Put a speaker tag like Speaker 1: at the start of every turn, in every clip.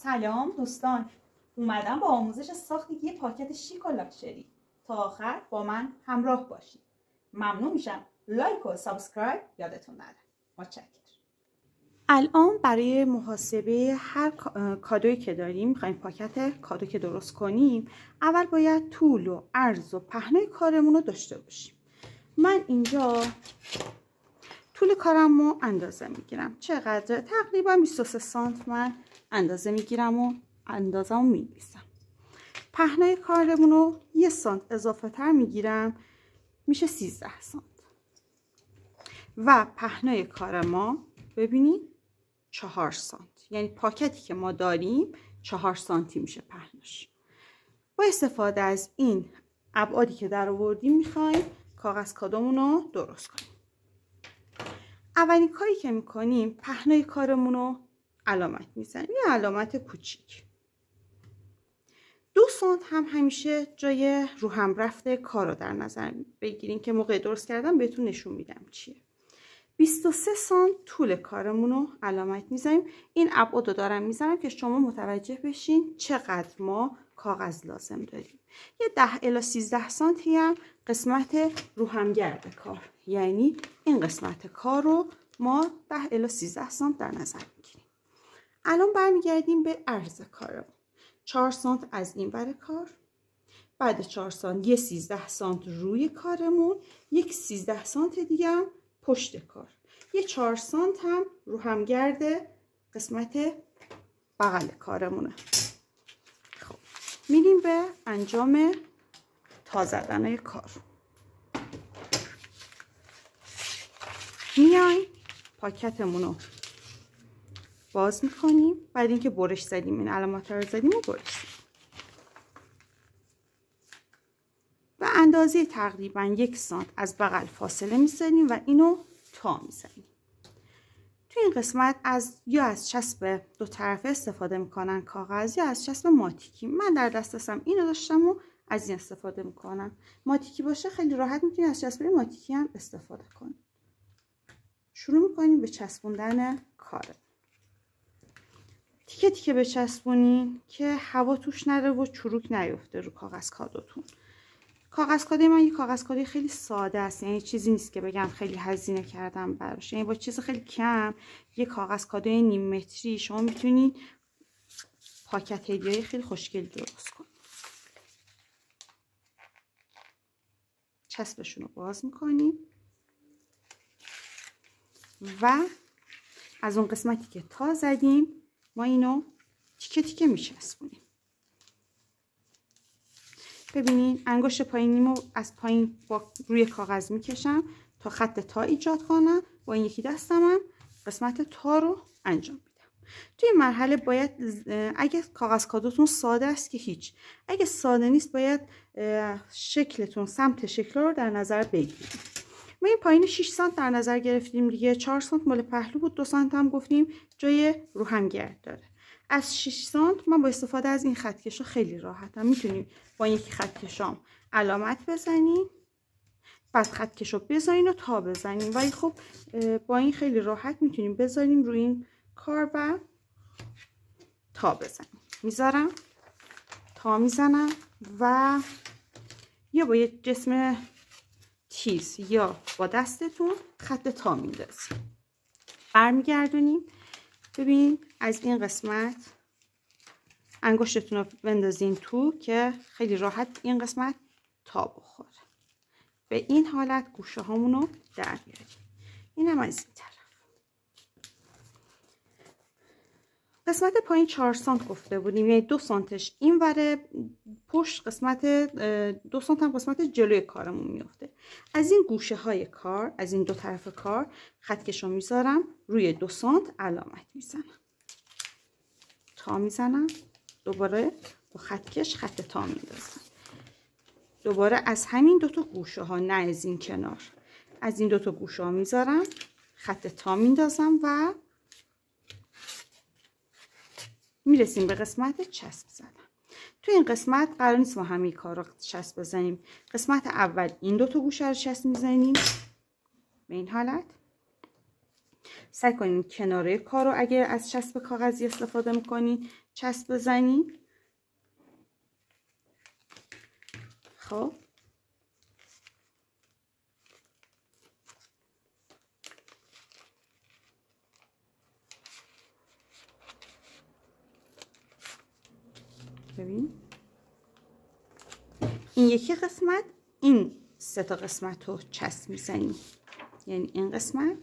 Speaker 1: سلام دوستان، اومدم با آموزش ساخت یه پاکت شیک و لاکچری. تا آخر با من همراه باشید. ممنون میشم لایک و سابسکرایب یادتون نره. متشکرم. الان برای محاسبه هر کادویی که داریم، میخوایم پاکت کادو که درست کنیم، اول باید طول و عرض و پهنای کارمون رو داشته باشیم. من اینجا طول کارم رو اندازه میگیرم. چقدر؟ تقریبا 23 سانت من اندازه میگیرم و اندازه رو می‌نویسم. پهنای کارمون رو 1 سانت اضافه تر میگیرم، میشه 13 سانت. و پهنای کار ما ببینید 4 سانت. یعنی پاکتی که ما داریم 4 سانتی میشه پهناش. با استفاده از این ابعادی که در آوردیم میخوایم کاغذ کادومون رو درست کنیم. اولین کاری که میکنیم پهنای کارمون رو علامت میزنیم، یه علامت کوچیک. 2 سانت هم همیشه جای رو هم رفته کار رو در نظر بگیریم که موقع درست کردن بهتون نشون میدم چیه. 23 سانت طول کارمون رو علامت میزنیم. این ابعاد رو دارم میزنم که شما متوجه بشین چقدر ما کاغذ لازم داریم. یه 10 الی 13 سانتی هم قسمت رو هم گرد کار، یعنی این قسمت کار رو ما 10 الی 13 سانت در نظر میگیریم. الان برمیگردیم به عرض کارمون. 4 سانت از این ور کار، بعد 4 سانت یه 13 سانت روی کارمون، یک 13 سانت دیگه هم پشت کار، یه 4 سانت هم رو هم گرد قسمت بغل کارمونه. خب میریم به انجام تا زدن کار. میایم پاکتمون رو باز میکنیم. بعد اینکه برش زدیم، این علامات رو زدیم و برش زدیم و اندازه تقریبا 1 سانت از بغل فاصله میذاریم و اینو تا میزنیم. تو این قسمت یا از چسب دو طرفه استفاده میکنن کاغذ، یا از چسب ماتیکی. من در دسترسم اینو داشتم و از این استفاده میکنم. ماتیکی باشه خیلی راحت میتونید از چسب ماتیکی هم استفاده کنید. شروع میکنیم به چسبوندن کار. تیکه تیکه بچسبونین که هوا توش نره و چروک نیفته رو کاغذ کادوتون. کاغذ کادوی من یه کاغذ کادوی خیلی ساده است، یعنی چیزی نیست که بگم خیلی هزینه کردم براش. یعنی با چیز خیلی کم یه کاغذ کادوی نیم متری شما میتونید پاکت هدیه‌ای خیلی خوشگل درست کنید. چسبشون رو باز میکنیم و از اون قسمتی که تا زدیم ما اینو تیکه تیکه میچسبونیم. ببینین انگشت پایینیمو از پایین روی کاغذ میکشم تا خط تا ایجاد کنم. با این یکی دستم هم قسمت تا رو انجام میدم. توی این مرحله باید اگه کاغذ کادوتون ساده است که هیچ، اگه ساده نیست باید شکلتون سمت شکل رو در نظر بگیرید. ما این پایین 6 سانت در نظر گرفتیم دیگه. 4 سانت مال پهلو بود، 2 سانت هم گفتیم جای رو هم گرد داره. از 6 سانت من با استفاده از این خطکشا خیلی راحتم میتونیم با یکی خطکشام علامت بزنیم، بعد خطکشو بذارین و تا بزنیم. ولی خب با این خیلی راحت میتونیم بذاریم روی این کار و تا بزنیم. میذارم تا میزنم و یا با یه جسم تیز یا با دستتون خط تا میندازیم. برمیگردونیم. ببین از این قسمت انگشتتون رو بندازین تو که خیلی راحت این قسمت تا بخوره. به این حالت گوشه هامون رو در بیاریم. اینم از این طرف. قسمت پایین 4 سانت گفته بودیم، یعنی 2 سانتش این وره پشت، قسمت 2 سانت هم قسمت جلوی کارمون میفته. از این گوشه های کار، از این دو طرف کار خطکشو میذارم روی 2 سانت علامت میزنم، تا میزنم، دوباره با خطکش خط تا میندازم. دوباره از همین 2 تا گوشه ها، نه از این کنار، از این 2 تا گوشه ها میذارم خط تا میندازم و میرسیم به قسمت چسب زدن. تو این قسمت قرار نیست ما همه کار رو چسب بزنیم. قسمت اول این 2 تا گوشه رو چسب میزنیم به این حالت. سعی کنین کناره کار رو اگه از چسب کاغذی استفاده میکنین چسب بزنین. خب ببین این یکی قسمت، این 3 تا قسمت رو چسب میزنیم، یعنی این قسمت،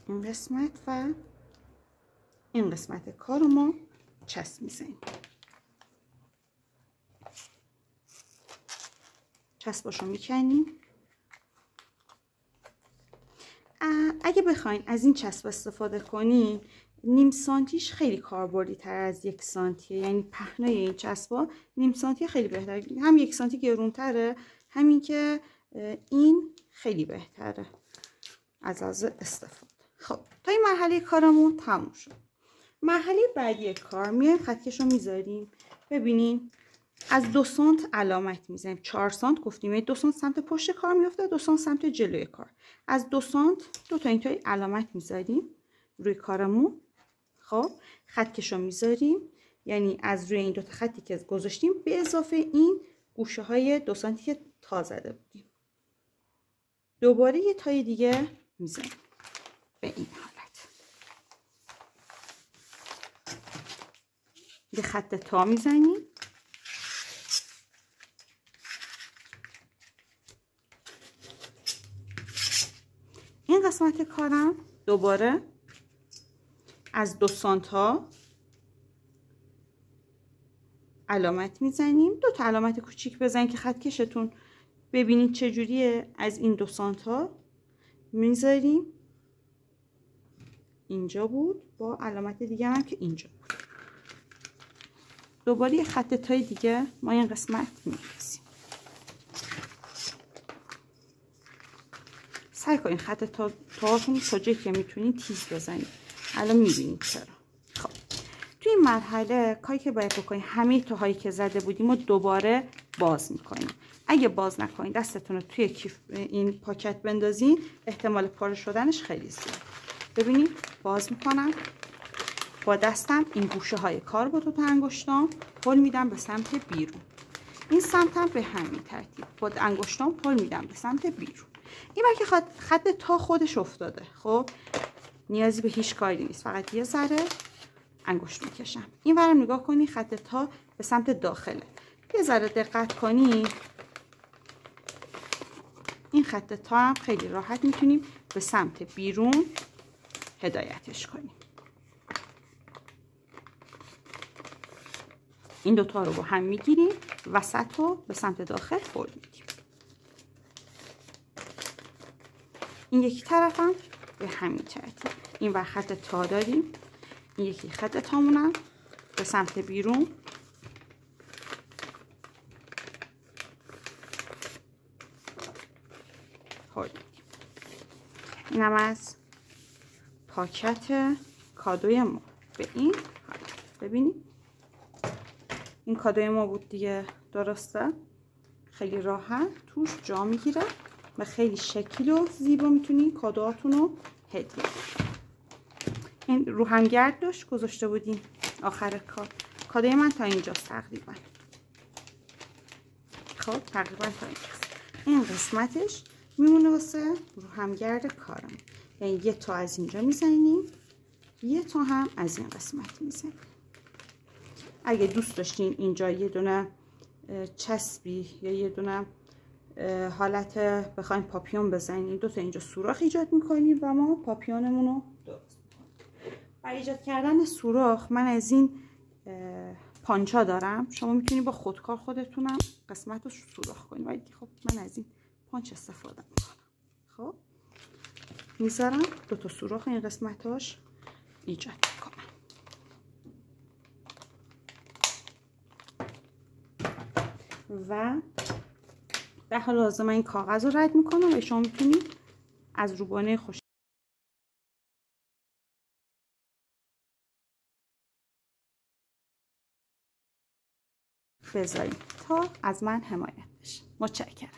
Speaker 1: این قسمت و این قسمت کار رو ما چسب میزنیم. چسباشو میکنیم. اگه بخواین از این چسب استفاده کنین، نیم سانتیش خیلی کاربردی تر از 1 سانتیه، یعنی پهنای این چسبا نیم سانتی خیلی بهتره، هم 1 سانتی گرونتره، همین که این خیلی بهتره از استفاده. خب تا این مرحله کارمون تموم شد. مرحله بعدی کار میایم خطکش رو میذاریم. ببینین از 2 سانت علامت میزنیم. 4 سانت گفتیم 2 سانت سمت پشت کار میفته، 2 سانت سمت جلوی کار. از 2 سانت 2 تا اینطوری علامت میذاریم روی کارمون. خب خطکش رو میذاریم، یعنی از روی این 2 تا خطی که گذاشتیم به اضافه این گوشه های 2 سانتی که تا زده بودیم دوباره یه تای دیگه میزنیم به این حالت. یه خط تا میزنیم. این قسمت کارم دوباره از 2 سانت ها علامت میزنیم. 2 تا علامت کوچیک بزنید که خط کشتون ببینید چجوریه. از این 2 سانت ها میذاریم، اینجا بود با علامت دیگه هم که اینجا بود. دوباره یه خط تای دیگه ما این قسمت می‌ریزیم. سعی کنین خط تاهاتون تا جایی که میتونین تیز بزنید. الان میبینید چرا. خب توی این مرحله کاری که باید بکنید، همه تاهایی که زده بودیم رو دوباره باز میکنیم. اگه باز نکنین دستتون رو توی کیف این پاکت بندازین، احتمال پاره شدنش خیلی زیاده. ببینید باز میکنم با دستم این گوشه های کار با 2 تا انگشتام هل میدم به سمت بیرون. این سمتم به همین ترتیب با انگشتام هل میدم به سمت بیرون. این که خط تا خودش افتاده، خب نیازی به هیچ کاری نیست، فقط یه ذره انگشت میکشم. این ورم نگاه کنی خط تا به سمت داخله. یه ذره دقت کنی این خط تا هم خیلی راحت میتونیم به سمت بیرون هدایتش کنیم. این 2 تا رو با هم میگیریم، وسط رو به سمت داخل هل میدیم. این یکی طرف هم به همین ترتیب. این ور خط تا داریم، این یکی خط تامونم به سمت بیرون هل میدیم. اینم از پاکت کادوی ما به این حالت. ببینید این کادوی ما بود دیگه، درسته؟ خیلی راحت توش جا میگیره و خیلی شکل و زیبا میتونین کادوهاتون رو هدیه. این روغنگرد داشت گذاشته بودیم آخر کار. کادوی من تا اینجاست تقریبا. خب تقریبا تا اینجاست. این قسمتش میمونه واسه روغنگرد کارم، یعنی یه تا از اینجا میزنیم، یه تا هم از این قسمت میزنیم. اگه دوست داشتین اینجا یه دونه چسبی یا یه دونه حالت بخواین پاپیون بزنین، 2 تا اینجا سوراخ ایجاد میکنیم و ما پاپیونمون رو درست میکنیم. برای ایجاد کردن سوراخ من از این پانچا دارم، شما میتونید با خودکار خودتونم قسمت رو سوراخ کنید، ولی خب من از این پانچ استفاده میکنم. خب میذارم 2 تا سوراخ این قسمتاش ایجاد میکنم. و در حال حاضر من این کاغذ رو رد میکنم و شما میتونید از روبانه خوش بذاریم تا از من حمایت بشه. متشکرم.